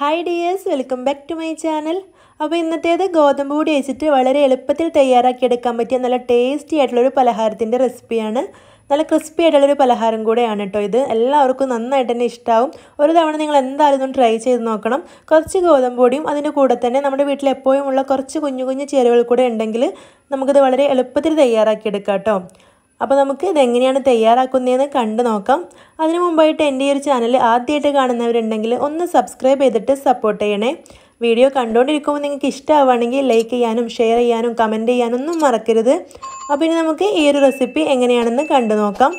Hi dears, welcome back to my channel. അപ്പോൾ ഇന്നത്തേത് ഗോതമ്പ് പൊടി വെച്ചിട്ട് വളരെ എളുപ്പത്തിൽ തയ്യാറാക്കി എടുക്കാൻ പറ്റിയ നല്ല ടേസ്റ്റി ആയിട്ടുള്ള ഒരു പലഹാരത്തിന്റെ റെസിപ്പിയാണ്. നല്ല ക്രിസ്പി ആയിട്ടുള്ള ഒരു പലഹാരം കൂടെയാണ് ട്ടോ ഇത്. എല്ലാവർക്കും നന്നായിട്ട് തന്നെ ഇഷ്ടാവും. ഒരു തവണ നിങ്ങൾ എന്തായാലും ഒന്ന് ട്രൈ ചെയ്ത് നോക്കണം. കുറച്ച് ഗോതമ്പ് പൊടിയും അതിന്റെ കൂടെ തന്നെ നമ്മുടെ വീട്ടിൽ എപ്പോഴും ഉള്ള കുറച്ച് കുഞ്ഞു കുഞ്ഞു ചേരുവകൾ കൂടെ ഉണ്ടെങ്കിൽ നമുക്കിത് വളരെ എളുപ്പത്തിൽ തയ്യാറാക്കി എടുക്കാം ട്ടോ. അപ്പോൾ നമുക്ക് ഇത് എങ്ങനെയാണ് തയ്യാറാക്കുന്നതെന്ന് കണ്ടു നോക്കാം. അതിനു മുമ്പായിട്ട് എൻ്റെ ഈ ഒരു ചാനൽ ആദ്യമായിട്ട് കാണുന്നവരുണ്ടെങ്കിൽ ഒന്ന് സബ്സ്ക്രൈബ് ചെയ്തിട്ട് സപ്പോർട്ട് ചെയ്യണേ. വീഡിയോ കണ്ടുകൊണ്ടിരിക്കുമ്പോൾ നിങ്ങൾക്ക് ഇഷ്ടമാവുകയാണെങ്കിൽ ലൈക്ക് ചെയ്യാനും ഷെയർ ചെയ്യാനും കമൻറ്റ് ചെയ്യാനും ഒന്നും മറക്കരുത്. അപ്പോൾ ഇനി നമുക്ക് ഈ ഒരു റെസിപ്പി എങ്ങനെയാണെന്ന് കണ്ടു നോക്കാം.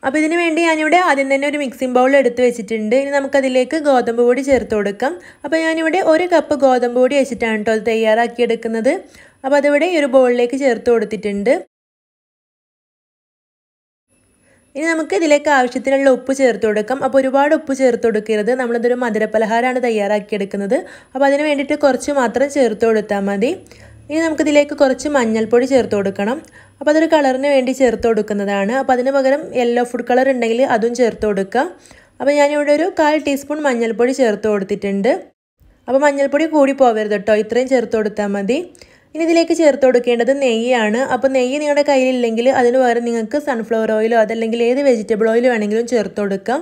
അപ്പോൾ ഇതിന് വേണ്ടി ഞാനിവിടെ ആദ്യം തന്നെ ഒരു മിക്സിംഗ് ബൗൾ എടുത്ത് വെച്ചിട്ടുണ്ട്. ഇനി നമുക്കതിലേക്ക് ഗോതമ്പ് പൊടി ചേർത്ത് കൊടുക്കാം. അപ്പോൾ ഞാനിവിടെ 1 കപ്പ് ഗോതമ്പ് പൊടി വെച്ചിട്ടാണ് കേട്ടോ അത് തയ്യാറാക്കിയെടുക്കുന്നത്. അപ്പോൾ അതിവിടെ ഈ ഒരു ബൗളിലേക്ക് ചേർത്ത് കൊടുത്തിട്ടുണ്ട്. ഇനി നമുക്ക് ഇതിലേക്ക് ആവശ്യത്തിനുള്ള ഉപ്പ് ചേർത്ത് കൊടുക്കാം. അപ്പോൾ ഒരുപാട് ഉപ്പ് ചേർത്ത് കൊടുക്കരുത്. നമ്മളിതൊരു മധുരപലഹാരമാണ് തയ്യാറാക്കിയെടുക്കുന്നത്. അപ്പോൾ അതിന് വേണ്ടിയിട്ട് കുറച്ച് മാത്രം ചേർത്ത് കൊടുത്താൽ മതി. ഇനി നമുക്കിതിലേക്ക് കുറച്ച് മഞ്ഞൾപ്പൊടി ചേർത്ത് കൊടുക്കണം. അപ്പോൾ അതൊരു കളറിന് വേണ്ടി ചേർത്ത് കൊടുക്കുന്നതാണ്. അപ്പോൾ അതിന് പകരം യെല്ലോ ഫുഡ് കളർ ഉണ്ടെങ്കിൽ അതും ചേർത്ത് കൊടുക്കുക. അപ്പോൾ ഞാനിവിടെ ഒരു 1/4 ടീസ്പൂൺ മഞ്ഞൾപ്പൊടി ചേർത്ത് കൊടുത്തിട്ടുണ്ട്. അപ്പോൾ മഞ്ഞൾപ്പൊടി കൂടി പോകരുത് കേട്ടോ, ഇത്രയും ചേർത്ത് കൊടുത്താൽ മതി. ഇനി ഇതിലേക്ക് ചേർത്ത് കൊടുക്കേണ്ടത് നെയ്യാണ്. അപ്പോൾ നെയ്യ് നിങ്ങളുടെ കയ്യിലില്ലെങ്കിൽ അതിന് പകരം നിങ്ങൾക്ക് സൺഫ്ലവർ ഓയിലോ അതല്ലെങ്കിൽ ഏത് വെജിറ്റബിൾ ഓയിൽ വേണമെങ്കിലും ചേർത്ത് കൊടുക്കാം.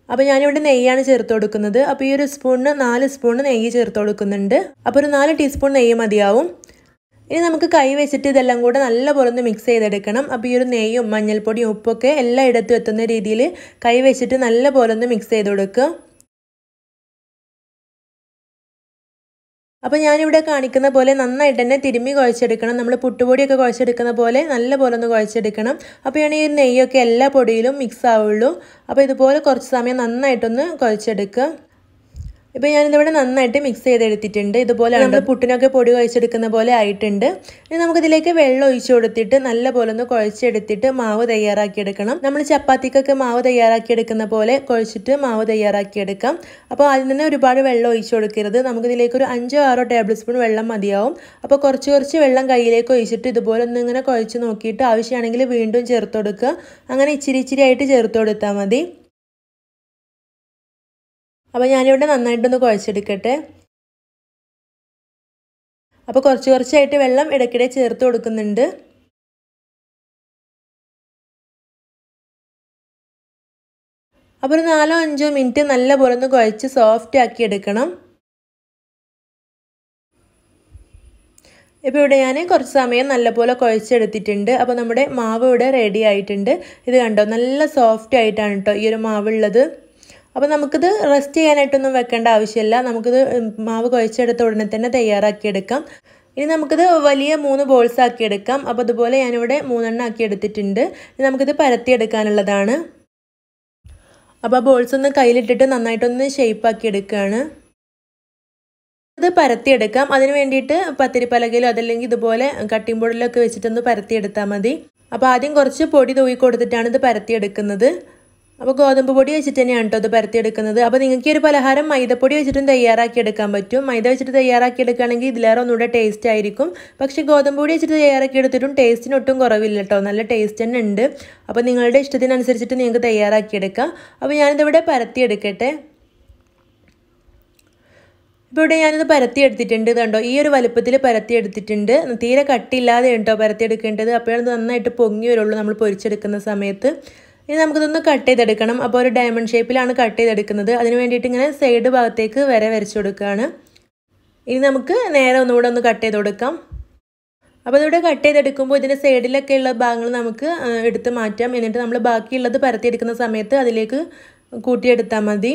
അപ്പോൾ ഞാനിവിടെ നെയ്യാണ് ചേർത്ത് കൊടുക്കുന്നത്. അപ്പോൾ ഈ ഒരു സ്പൂണിന് 4 സ്പൂൺ നെയ്യ് ചേർത്ത് കൊടുക്കുന്നുണ്ട്. അപ്പോൾ ഒരു 4 ടീസ്പൂൺ നെയ്യ് മതിയാവും. ഇനി നമുക്ക് കൈ വെച്ചിട്ട് ഇതെല്ലാം കൂടെ നല്ലപോലെ ഒന്ന് മിക്സ് ചെയ്തെടുക്കണം. അപ്പോൾ ഈ ഒരു നെയ്യും മഞ്ഞൾപ്പൊടിയും ഉപ്പൊക്കെ എല്ലായിടത്തും എത്തുന്ന രീതിയിൽ കൈ വെച്ചിട്ട് നല്ലപോലെ ഒന്ന് മിക്സ് ചെയ്ത് കൊടുക്കുക. അപ്പോൾ ഞാനിവിടെ കാണിക്കുന്ന പോലെ നന്നായിട്ട് തന്നെ തിരുമ്മി കുഴച്ചെടുക്കണം. നമ്മൾ പുട്ടുപൊടിയൊക്കെ കുഴച്ചെടുക്കുന്ന പോലെ നല്ലപോലെ ഒന്ന് കുഴച്ചെടുക്കണം. അപ്പോഴാണ് ഈ നെയ്യൊക്കെ എല്ലാ പൊടിയിലും മിക്സ് ആവുള്ളൂ. അപ്പോൾ ഇതുപോലെ കുറച്ച് സമയം നന്നായിട്ടൊന്ന് കുഴച്ചെടുക്കുക. ഇപ്പോൾ ഞാനിതിവിടെ നന്നായിട്ട് മിക്സ് ചെയ്തെടുത്തിട്ടുണ്ട്. ഇതുപോലെ നമ്മൾ പുട്ടിനൊക്കെ പൊടി കുഴച്ചെടുക്കുന്ന പോലെ ആയിട്ടുണ്ട്. ഇനി നമുക്കിതിലേക്ക് വെള്ളം ഒഴിച്ചു കൊടുത്തിട്ട് നല്ലപോലെ ഒന്ന് കുഴച്ചെടുത്തിട്ട് മാവ് തയ്യാറാക്കിയെടുക്കണം. നമ്മൾ ചപ്പാത്തിക്കൊക്കെ മാവ് തയ്യാറാക്കിയെടുക്കുന്ന പോലെ കുഴച്ചിട്ട് മാവ് തയ്യാറാക്കിയെടുക്കാം. അപ്പോൾ അതിൽ നിന്ന് ഒരുപാട് വെള്ളം ഒഴിച്ചു കൊടുക്കരുത്. നമുക്കിതിലേക്ക് ഒരു 5-6 ടേബിൾ സ്പൂൺ വെള്ളം മതിയാവും. അപ്പോൾ കുറച്ച് വെള്ളം കയ്യിലേക്ക് ഒഴിച്ചിട്ട് ഇതുപോലെ ഒന്ന് ഇങ്ങനെ കുഴച്ച് നോക്കിയിട്ട് ആവശ്യമാണെങ്കിൽ വീണ്ടും ചേർത്ത് കൊടുക്കുക. അങ്ങനെ ഇച്ചിരി ആയിട്ട് ചേർത്ത് കൊടുത്താൽ മതി. അപ്പോൾ ഞാനിവിടെ നന്നായിട്ടൊന്ന് കുഴച്ചെടുക്കട്ടെ. അപ്പോൾ കുറച്ചായിട്ട് വെള്ളം ഇടയ്ക്കിടെ ചേർത്ത് കൊടുക്കുന്നുണ്ട്. അപ്പോൾ ഒരു 4-5 മിനിറ്റ് നല്ലപോലെ ഒന്ന് കുഴച്ച് സോഫ്റ്റ് ആക്കി എടുക്കണം. ഇപ്പോൾ ഇവിടെ ഞാൻ കുറച്ച് സമയം നല്ലപോലെ കുഴച്ചെടുത്തിട്ടുണ്ട്. അപ്പോൾ നമ്മുടെ മാവ് ഇവിടെ റെഡി ആയിട്ടുണ്ട്. ഇത് കണ്ടോ, നല്ല സോഫ്റ്റ് ആയിട്ടാണ് കേട്ടോ ഈ ഒരു മാവുള്ളത്. അപ്പോൾ നമുക്കിത് റെസ്റ്റ് ചെയ്യാനായിട്ടൊന്നും വെക്കേണ്ട ആവശ്യമില്ല. നമുക്കിത് മാവ് കുഴച്ചെടുത്ത ഉടനെ തന്നെ തയ്യാറാക്കിയെടുക്കാം. ഇനി നമുക്കിത് വലിയ 3 ബോൾസ് ആക്കിയെടുക്കാം. അപ്പോൾ അതുപോലെ ഞാനിവിടെ 3 ആക്കി എടുത്തിട്ടുണ്ട്. ഇനി നമുക്കിത് പരത്തിയെടുക്കാനുള്ളതാണ്. അപ്പോൾ ആ ബോൾസ് ഒന്ന് കയ്യിലിട്ടിട്ട് നന്നായിട്ടൊന്ന് ഷേപ്പാക്കി എടുക്കുകയാണ്. ഇത് പരത്തിയെടുക്കാം. അതിന് വേണ്ടിയിട്ട് പത്തിരിപ്പലകയിലോ അതല്ലെങ്കിൽ ഇതുപോലെ കട്ടിംഗ് ബോർഡിലൊക്കെ വെച്ചിട്ടൊന്ന് പരത്തിയെടുത്താൽ മതി. അപ്പോൾ ആദ്യം കുറച്ച് പൊടി തൂവി കൊടുത്തിട്ടാണ് ഇത് പരത്തിയെടുക്കുന്നത്. അപ്പോൾ ഗോതമ്പ് പൊടി വെച്ചിട്ട് തന്നെയാണ് കേട്ടോ ഇത് പരത്തിയെടുക്കുന്നത്. അപ്പോൾ നിങ്ങൾക്ക് ഈ ഒരു പലഹാരം മൈദപ്പൊടി വെച്ചിട്ടും തയ്യാറാക്കിയെടുക്കാൻ പറ്റും. മൈദ വെച്ചിട്ട് തയ്യാറാക്കിയെടുക്കുകയാണെങ്കിൽ ഇതിലേറെ ഒന്നുകൂടെ ടേസ്റ്റ് ആയിരിക്കും. പക്ഷേ ഗോതമ്പ് പൊടി വെച്ചിട്ട് തയ്യാറാക്കിയെടുത്തിട്ടും ടേസ്റ്റിന് ഒട്ടും കുറവില്ല കേട്ടോ, നല്ല ടേസ്റ്റ് തന്നെ ഉണ്ട്. അപ്പോൾ നിങ്ങളുടെ ഇഷ്ടത്തിനനുസരിച്ചിട്ട് നിങ്ങൾക്ക് തയ്യാറാക്കിയെടുക്കാം. അപ്പോൾ ഞാനിതിവിടെ പരത്തിയെടുക്കട്ടെ. ഇപ്പോൾ ഇവിടെ ഞാനിത് പരത്തിയെടുത്തിട്ടുണ്ട്. ഇതുണ്ടോ, ഈ ഒരു വലുപ്പത്തിൽ പരത്തിയെടുത്തിട്ടുണ്ട്. തീരെ കട്ടിയില്ലാതെ കേട്ടോ പരത്തിയെടുക്കേണ്ടത്. അപ്പോഴാണ് നന്നായിട്ട് പൊങ്ങി വരുള്ളൂ നമ്മൾ പൊരിച്ചെടുക്കുന്ന സമയത്ത്. ഇനി നമുക്കിതൊന്ന് കട്ട് ചെയ്തെടുക്കണം. അപ്പോൾ ഒരു ഡയമണ്ട് ഷേപ്പിലാണ് കട്ട് ചെയ്തെടുക്കുന്നത്. അതിന് വേണ്ടിയിട്ട് ഇങ്ങനെ സൈഡ് ഭാഗത്തേക്ക് വരച്ചു കൊടുക്കുകയാണ്. ഇനി നമുക്ക് നേരെ ഒന്നുകൂടെ ഒന്ന് കട്ട് ചെയ്ത് കൊടുക്കാം. അപ്പോൾ ഇതിവിടെ കട്ട് ചെയ്തെടുക്കുമ്പോൾ ഇതിൻ്റെ സൈഡിലൊക്കെ ഉള്ള ഭാഗങ്ങൾ നമുക്ക് എടുത്ത് മാറ്റാം. എന്നിട്ട് നമ്മൾ ബാക്കിയുള്ളത് പരത്തിയെടുക്കുന്ന സമയത്ത് അതിലേക്ക് കൂട്ടിയെടുത്താൽ മതി.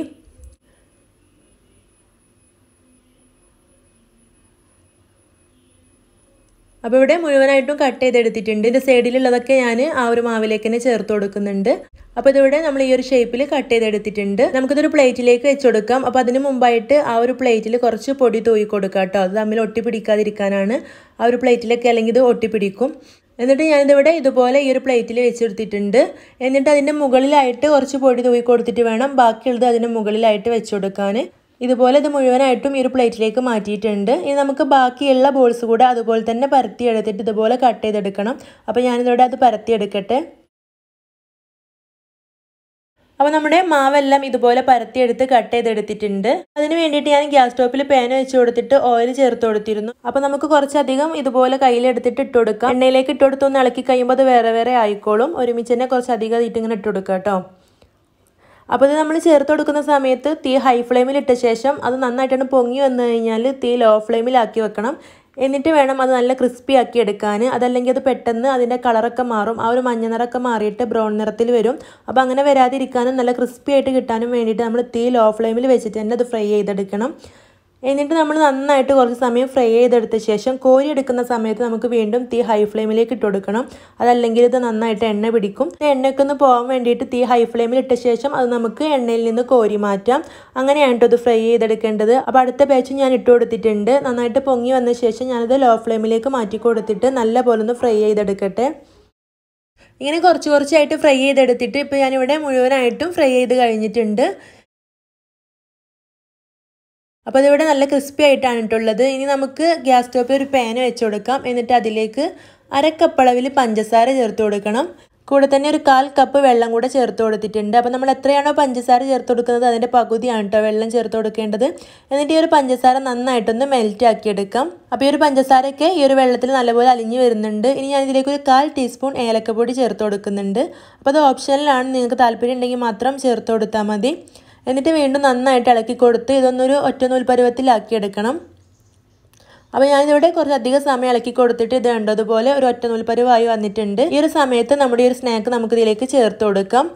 അപ്പോൾ ഇവിടെ മുഴുവനായിട്ടും കട്ട് ചെയ്തെടുത്തിട്ടുണ്ട്. ഇതിൻ്റെ സൈഡിലുള്ളതൊക്കെ ഞാൻ ആ ഒരു മാവിലേക്ക് തന്നെ ചേർത്ത് കൊടുക്കുന്നുണ്ട്. അപ്പോൾ ഇതിവിടെ നമ്മൾ ഈ ഒരു ഷേപ്പിൽ കട്ട് ചെയ്തെടുത്തിട്ടുണ്ട്. നമുക്കിതൊരു പ്ലേറ്റിലേക്ക് വെച്ച് കൊടുക്കാം. അപ്പോൾ അതിന് മുമ്പായിട്ട് ആ ഒരു പ്ലേറ്റിൽ കുറച്ച് പൊടി തൂവി കൊടുക്കാം കേട്ടോ. അത് തമ്മിൽ ഒട്ടിപ്പിടിക്കാതിരിക്കാനാണ്. ആ ഒരു പ്ലേറ്റിലൊക്കെ അല്ലെങ്കിൽ ഇത് ഒട്ടിപ്പിടിക്കും. എന്നിട്ട് ഞാനിതിവിടെ ഇതുപോലെ ഈ ഒരു പ്ലേറ്റിൽ വെച്ചെടുത്തിട്ടുണ്ട്. എന്നിട്ട് അതിൻ്റെ മുകളിലായിട്ട് കുറച്ച് പൊടി തൂവി കൊടുത്തിട്ട് വേണം ബാക്കിയുള്ളത് അതിൻ്റെ മുകളിലായിട്ട് വെച്ച് കൊടുക്കാൻ. ഇതുപോലെ ഇത് മുഴുവനായിട്ടും ഈ ഒരു പ്ലേറ്റിലേക്ക് മാറ്റിയിട്ടുണ്ട്. ഇനി നമുക്ക് ബാക്കിയുള്ള ബോൾസ് കൂടെ അതുപോലെ തന്നെ പരത്തിയെടുത്തിട്ട് ഇതുപോലെ കട്ട് ചെയ്തെടുക്കണം. അപ്പോൾ ഞാനിതിവിടെ അത് പരത്തിയെടുക്കട്ടെ. അപ്പോൾ നമ്മുടെ മാവെല്ലാം ഇതുപോലെ പരത്തിയെടുത്ത് കട്ട് ചെയ്തെടുത്തിട്ടുണ്ട്. അതിന് വേണ്ടിയിട്ട് ഞാൻ ഗ്യാസ് സ്റ്റോപ്പിൽ പാൻ വെച്ച് കൊടുത്തിട്ട് ഓയിൽ ചേർത്ത് കൊടുത്തിരുന്നു. അപ്പോൾ നമുക്ക് കുറച്ചധികം ഇതുപോലെ കയ്യിലെടുത്തിട്ട് ഇട്ട് കൊടുക്കാം. എണ്ണയിലേക്ക് ഇട്ട് കൊടുത്തൊന്ന് ഇളക്കി കഴിയുമ്പോൾ അത് വേറെ വേറെ ആയിക്കോളും. ഒരുമിച്ച് തന്നെ കുറച്ചധികം ഇട്ട് ഇങ്ങനെ ഇട്ട് കൊടുക്കുക കേട്ടോ. അപ്പോൾ ഇത് നമ്മൾ ചേർത്ത് കൊടുക്കുന്ന സമയത്ത് തീ ഹൈ ഫ്ലെയിമിൽ ഇട്ട ശേഷം അത് നന്നായിട്ടാണ് പൊങ്ങി വന്നു കഴിഞ്ഞാൽ തീ ലോ ഫ്ലെയിമിലാക്കി വെക്കണം. എന്നിട്ട് വേണം അത് നല്ല ക്രിസ്പി ആക്കി എടുക്കാൻ. അതല്ലെങ്കിൽ അത് പെട്ടെന്ന് അതിൻ്റെ കളറൊക്കെ മാറും. ആ ഒരു മഞ്ഞ നിറമൊക്കെ മാറിയിട്ട് ബ്രൗൺ നിറത്തിൽ വരും. അപ്പോൾ അങ്ങനെ വരാതിരിക്കാനും നല്ല ക്രിസ്പി ആയിട്ട് കിട്ടാനും വേണ്ടിയിട്ട് നമ്മൾ തീ ലോ ഫ്ലെയിമിൽ വെച്ചിട്ട് തന്നെ അത് ഫ്രൈ ചെയ്തെടുക്കണം. എന്നിട്ട് നമ്മൾ നന്നായിട്ട് കുറച്ച് സമയം ഫ്രൈ ചെയ്തെടുത്ത ശേഷം കോരി എടുക്കുന്ന സമയത്ത് നമുക്ക് വീണ്ടും തീ ഹൈ ഫ്ലെയിമിലേക്ക് ഇട്ട് കൊടുക്കണം. അതല്ലെങ്കിൽ ഇത് നന്നായിട്ട് എണ്ണ പിടിക്കും. എണ്ണയൊക്കെ ഒന്ന് പോകാൻ വേണ്ടിയിട്ട് തീ ഹൈ ഫ്ലെയിമിൽ ഇട്ട ശേഷം അത് നമുക്ക് എണ്ണയിൽ നിന്ന് കോരി മാറ്റാം. അങ്ങനെയാണ് കേട്ടോ ഇത് ഫ്രൈ ചെയ്തെടുക്കേണ്ടത്. അപ്പോൾ അടുത്ത ബാച്ച് ഞാൻ ഇട്ട് കൊടുത്തിട്ടുണ്ട്. നന്നായിട്ട് പൊങ്ങി വന്ന ശേഷം ഞാനത് ലോ ഫ്ലെയിമിലേക്ക് മാറ്റി കൊടുത്തിട്ട് നല്ല പോലെ ഒന്ന് ഫ്രൈ ചെയ്തെടുക്കട്ടെ. ഇങ്ങനെ കുറച്ച് കുറച്ചായിട്ട് ഫ്രൈ ചെയ്തെടുത്തിട്ട് ഇപ്പോൾ ഞാനിവിടെ മുഴുവനായിട്ടും ഫ്രൈ ചെയ്ത് കഴിഞ്ഞിട്ടുണ്ട്. അപ്പോൾ അതിവിടെ നല്ല ക്രിസ്പി ആയിട്ടാണ് ഇട്ടുള്ളത്. ഇനി നമുക്ക് ഗ്യാസ് സ്റ്റോപ്പിൽ ഒരു പാൻ വെച്ച് കൊടുക്കാം. എന്നിട്ട് അതിലേക്ക് 1/2 കപ്പ് അളവിൽ പഞ്ചസാര ചേർത്ത് കൊടുക്കണം. കൂടെ തന്നെ ഒരു 1/4 കപ്പ് വെള്ളം കൂടെ ചേർത്ത് കൊടുത്തിട്ടുണ്ട്. അപ്പോൾ നമ്മൾ എത്രയാണോ പഞ്ചസാര ചേർത്ത് കൊടുക്കുന്നത് അതിൻ്റെ പകുതിയാണ് കേട്ടോ വെള്ളം ചേർത്ത് കൊടുക്കേണ്ടത്. എന്നിട്ട് ഈ ഒരു പഞ്ചസാര നന്നായിട്ടൊന്ന് മെൽറ്റ് ആക്കിയെടുക്കാം. അപ്പോൾ ഈ ഒരു പഞ്ചസാരയൊക്കെ ഈ ഒരു വെള്ളത്തിൽ നല്ലപോലെ അലിഞ്ഞ് വരുന്നുണ്ട്. ഇനി ഞാൻ ഇതിലേക്ക് ഒരു 1/4 ടീസ്പൂൺ ഏലക്കപ്പൊടി ചേർത്ത് കൊടുക്കുന്നുണ്ട്. അപ്പോൾ അത് ഓപ്ഷനിലാണ്, നിങ്ങൾക്ക് താല്പര്യം ഉണ്ടെങ്കിൽ മാത്രം ചേർത്ത് കൊടുത്താൽ മതി. എന്നിട്ട് വീണ്ടും നന്നായിട്ട് ഇളക്കി കൊടുത്ത് ഇതൊന്നൊരു ഒറ്റനൂൽ പരുവത്തിലാക്കി എടുക്കണം. അപ്പോൾ ഞാനിവിടെ കുറച്ചധികം സമയം ഇളക്കി കൊടുത്തിട്ട് ഇത് കണ്ടതുപോലെ ഒരു ഒറ്റനൂൽ പരുവായി വന്നിട്ടുണ്ട്. ഈ ഒരു സമയത്ത് നമ്മുടെ ഈ ഒരു സ്നാക്ക് നമുക്ക് ഇതിലേക്ക് ചേർത്ത് കൊടുക്കാം.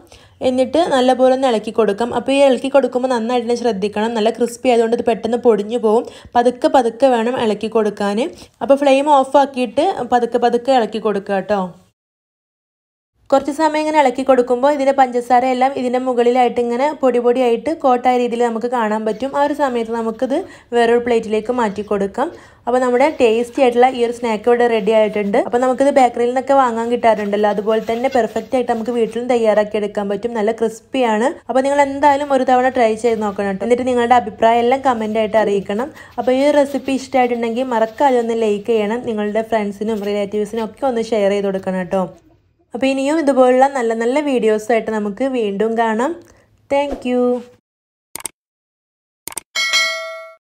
എന്നിട്ട് നല്ലപോലെ ഒന്ന് ഇളക്കി കൊടുക്കാം. അപ്പോൾ ഈ ഇളക്കി കൊടുക്കുമ്പോൾ നന്നായിട്ട് ശ്രദ്ധിക്കണം. നല്ല ക്രിസ്പി ആയതുകൊണ്ട് ഇത് പെട്ടെന്ന് പൊടിഞ്ഞു പോകും. പതുക്കെ പതുക്കെ വേണം ഇളക്കി കൊടുക്കാൻ. അപ്പോൾ ഫ്ലെയിം ഓഫ് ആക്കിയിട്ട് പതുക്കെ പതുക്കെ ഇളക്കി കൊടുക്കുക കേട്ടോ. കുറച്ച് സമയം ഇങ്ങനെ ഇളക്കി കൊടുക്കുമ്പോൾ ഇതിൻ്റെ പഞ്ചസാര എല്ലാം ഇതിൻ്റെ മുകളിലായിട്ട് ഇങ്ങനെ പൊടി പൊടിയായിട്ട് കോട്ടായ രീതിയിൽ നമുക്ക് കാണാൻ പറ്റും. ആ ഒരു സമയത്ത് നമുക്കിത് വേറൊരു പ്ലേറ്റിലേക്ക് മാറ്റി കൊടുക്കാം. അപ്പോൾ നമ്മുടെ ടേസ്റ്റി ആയിട്ടുള്ള ഈ ഒരു സ്നാക്ക് ഇവിടെ റെഡി ആയിട്ടുണ്ട്. അപ്പോൾ നമുക്കിത് ബേക്കറിയിൽ നിന്നൊക്കെ വാങ്ങാൻ കിട്ടാറുണ്ടല്ലോ, അതുപോലെ തന്നെ പെർഫെക്റ്റ് ആയിട്ട് നമുക്ക് വീട്ടിലും തയ്യാറാക്കി എടുക്കാൻ പറ്റും. നല്ല ക്രിസ്പിയാണ്. അപ്പോൾ നിങ്ങൾ എന്തായാലും ഒരു തവണ ട്രൈ ചെയ്ത് നോക്കണം കേട്ടോ. എന്നിട്ട് നിങ്ങളുടെ അഭിപ്രായം എല്ലാം കമൻ്റ് ആയിട്ട് അറിയിക്കണം. അപ്പോൾ ഈ റെസിപ്പി ഇഷ്ടമായിട്ടുണ്ടെങ്കിൽ മറക്കാതെ ഒന്ന് ലൈക്ക് ചെയ്യണം. നിങ്ങളുടെ ഫ്രണ്ട്സിനും റിലേറ്റീവ്സിനും ഒക്കെ ഒന്ന് ഷെയർ ചെയ്ത് കൊടുക്കണം കേട്ടോ. അപ്പോൾ ഇനിയും ഇതുപോലുള്ള നല്ല നല്ല വീഡിയോസായിട്ട് നമുക്ക് വീണ്ടും കാണാം. താങ്ക്